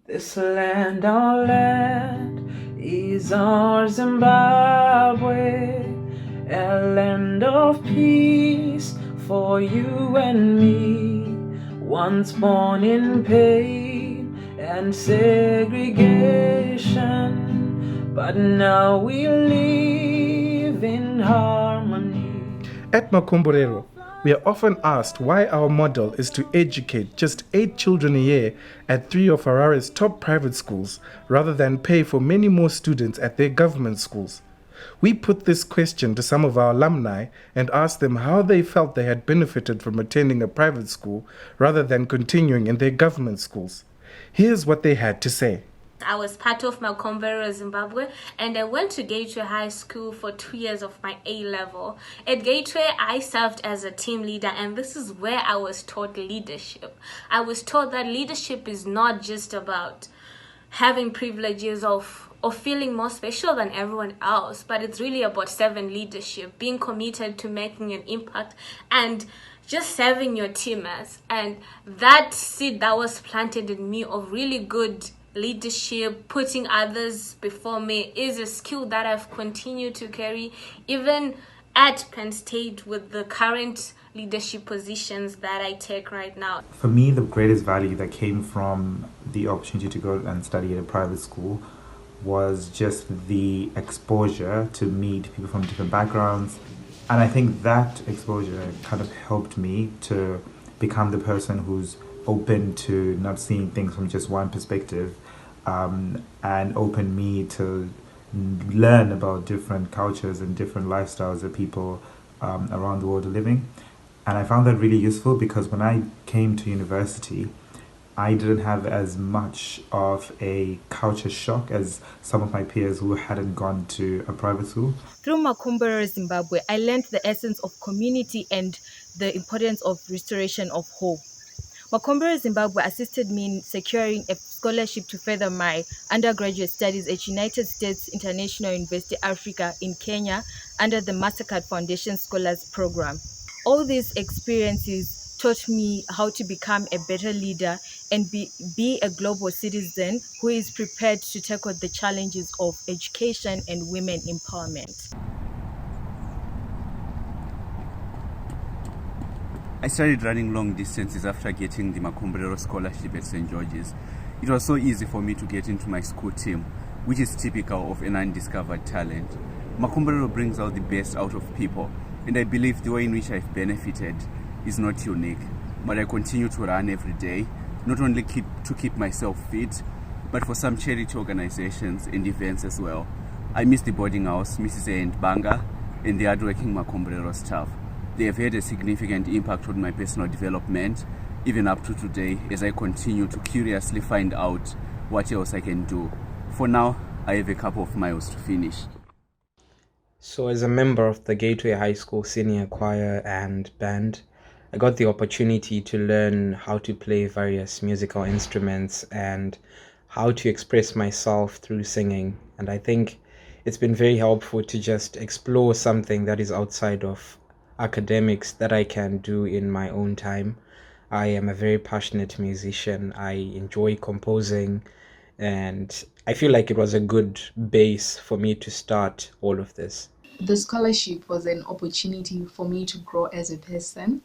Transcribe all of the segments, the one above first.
This land, our land, is our Zimbabwe, a land of peace for you and me, once born in pain and segregation, but now we live in harmony. At Makomborero, we are often asked why our model is to educate just 8 children a year at 3 of Harare's top private schools, rather than pay for many more students at their government schools. We put this question to some of our alumni and asked them how they felt they had benefited from attending a private school rather than continuing in their government schools. Here's what they had to say. I was part of Makomborero, Zimbabwe, and I went to Gateway High School for 2 years of my A-level. At Gateway, I served as a team leader, and this is where I was taught leadership. I was taught that leadership is not just about having privileges of feeling more special than everyone else, but it's really about servant leadership, being committed to making an impact, and just serving your teammates. And that seed that was planted in me of really good leadership, putting others before me, is a skill that I've continued to carry even at Penn State with the current leadership positions that I take right now. For me, the greatest value that came from the opportunity to go and study at a private school was just the exposure to meet people from different backgrounds. And I think that exposure kind of helped me to become the person who's open to not seeing things from just one perspective, and open me to learn about different cultures and different lifestyles that people around the world are living. And I found that really useful because when I came to university, I didn't have as much of a culture shock as some of my peers who hadn't gone to a private school. Through Makomborero, Zimbabwe, I learned the essence of community and the importance of restoration of hope. Makomborero, Zimbabwe assisted me in securing a scholarship to further my undergraduate studies at United States International University Africa in Kenya under the Mastercard Foundation Scholars Program. All these experiences taught me how to become a better leader and be a global citizen who is prepared to tackle the challenges of education and women empowerment. I started running long distances after getting the Makomborero scholarship at St. George's. It was so easy for me to get into my school team, which is typical of an undiscovered talent. Makomborero brings out the best out of people, and I believe the way in which I've benefited is not unique. But I continue to run every day, not only to keep myself fit, but for some charity organizations and events as well. I miss the boarding house, Mrs. A and Banga, and the hardworking Makomborero staff. They have had a significant impact on my personal development, even up to today, as I continue to curiously find out what else I can do. For now, I have a couple of miles to finish. So as a member of the Gateway High School Senior Choir and Band, I got the opportunity to learn how to play various musical instruments and how to express myself through singing. And I think it's been very helpful to just explore something that is outside of academics that I can do in my own time. I am a very passionate musician. I enjoy composing, and I feel like it was a good base for me to start all of this. The scholarship was an opportunity for me to grow as a person.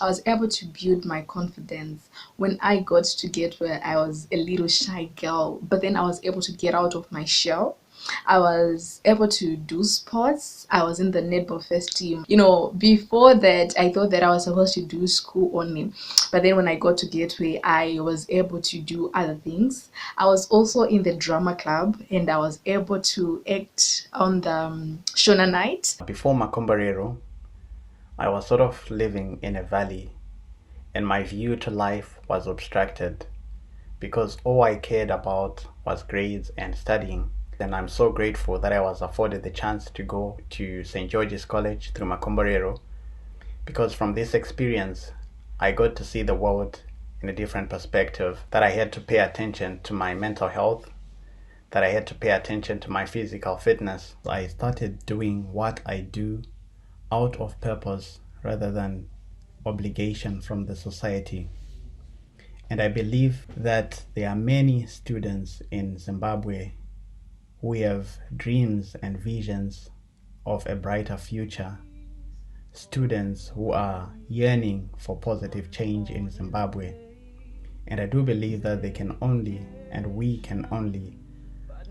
I was able to build my confidence. When I got to Gateway, I was a little shy girl, but then I was able to get out of my shell. I was able to do sports. I was in the netball first team. Before that, I thought that I was supposed to do school only. But then when I got to Gateway, I was able to do other things. I was also in the drama club, and I was able to act on the Shona night. Before Makomborero, I was sort of living in a valley, and my view to life was obstructed because all I cared about was grades and studying. And I'm so grateful that I was afforded the chance to go to St. George's College through Makomborero, because from this experience, I got to see the world in a different perspective, that I had to pay attention to my mental health, that I had to pay attention to my physical fitness. I started doing what I do out of purpose rather than obligation from the society. And I believe that there are many students in Zimbabwe who have dreams and visions of a brighter future. Students who are yearning for positive change in Zimbabwe. And I do believe that they can only, and we can only,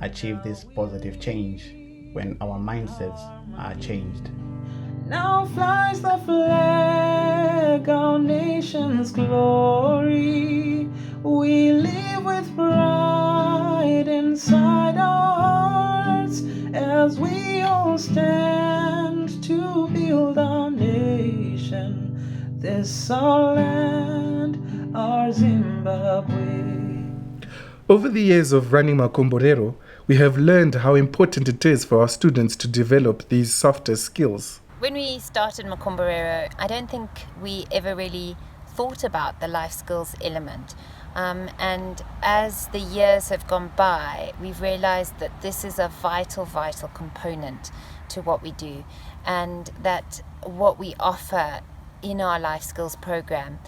achieve this positive change when our mindsets are changed. Now flies the flag, our nation's glory. We live with pride inside our hearts as we all stand to build our nation. This our land, our Zimbabwe. Over the years of running Makomborero, we have learned how important it is for our students to develop these softer skills. When we started Makomborero, I don't think we ever really thought about the life skills element. And as the years have gone by, we've realized that this is a vital component to what we do, and that what we offer in our life skills program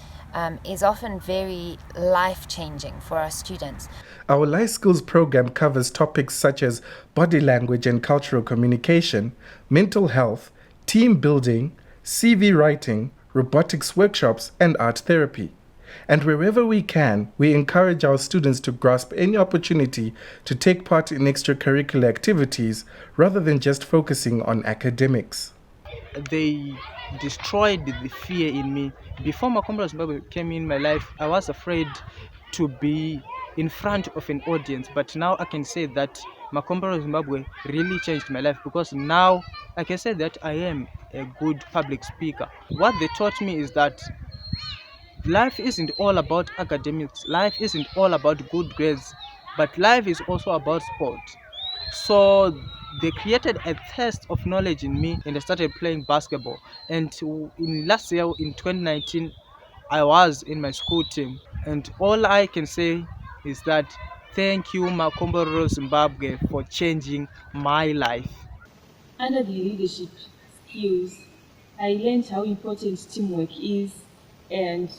is often very life-changing for our students. Our life skills program covers topics such as body language and cultural communication, mental health, team building, CV writing, robotics workshops, and art therapy. And wherever we can, we encourage our students to grasp any opportunity to take part in extracurricular activities rather than just focusing on academics. They destroyed the fear in me. Before Makomborero Zimbabwe came in my life, I was afraid to be in front of an audience, but now I can say that Makomborero Zimbabwe really changed my life, because now I can say that I am a good public speaker. What they taught me is that life isn't all about academics, life isn't all about good grades, but life is also about sport. So they created a thirst of knowledge in me, and I started playing basketball. And in last year, in 2019, I was in my school team. And all I can say is that thank you, Makomborero Zimbabwe, for changing my life. Under the leadership skills, I learned how important teamwork is, and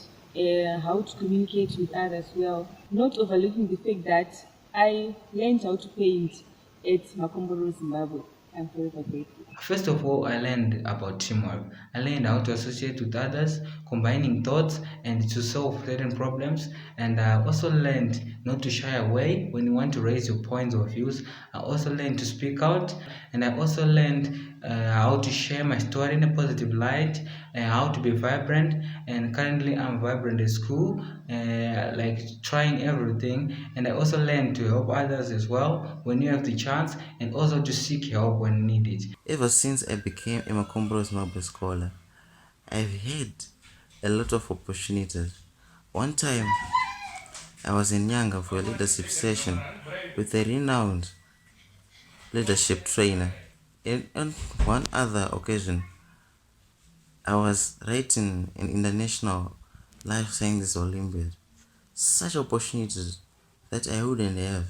how to communicate with others well, not overlooking the fact that I learned how to paint at Makomborero Zimbabwe. I'm forever grateful. First of all, I learned about teamwork. I learned how to associate with others, combining thoughts, and to solve certain problems. And I also learned not to shy away when you want to raise your points or views. I also learned to speak out, and I also learned how to share my story in a positive light, and how to be vibrant. And currently, I'm vibrant at school, like trying everything. And I also learned to help others as well when you have the chance, and also to seek help when needed. Ever since I became a Makomborero Zimbabwe scholar, I've had a lot of opportunities. One time, I was in Nyanga for a leadership session with a renowned leadership trainer. And on one other occasion, I was writing an international life sciences Olympiad. Such opportunities that I wouldn't have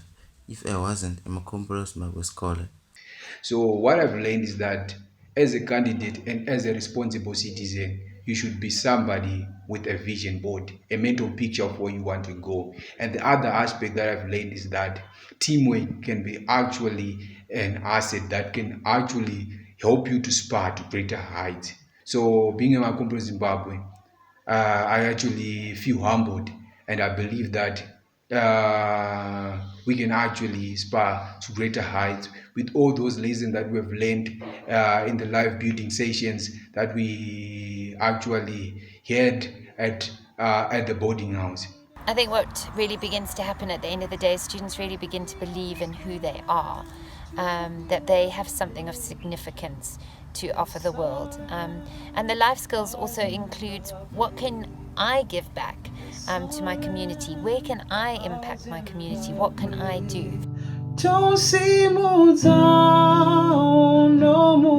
if I wasn't a Makomborero Zimbabwe scholar. So what I've learned is that as a candidate and as a responsible citizen, you should be somebody with a vision board, a mental picture of where you want to go. And the other aspect that I've learned is that teamwork can be actually an asset that can actually help you to spur to greater heights. So being a Makomborero Zimbabwe, I actually feel humbled, and I believe that we can actually spur to greater heights with all those lessons that we have learned in the life building sessions that we actually had at the boarding house. I think what really begins to happen at the end of the day is students really begin to believe in who they are, that they have something of significance to offer the world. And the life skills also includes what can I give back to my community? Where can I impact my community? What can I do? Tosimuza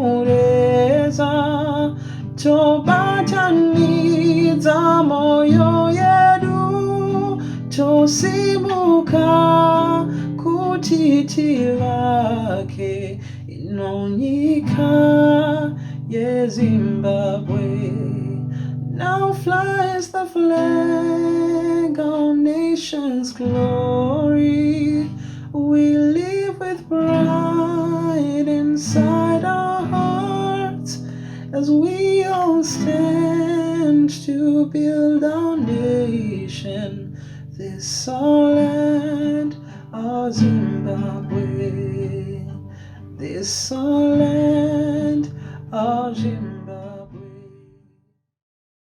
unomureza tobatanidza moyo yedu tosimuka kuti tivake inonyika yeZimbabwe Now flies the flag, our nation's glory. We live with pride inside our hearts as we all stand to build our nation. This our land, our Zimbabwe. This our land, our Zimbabwe.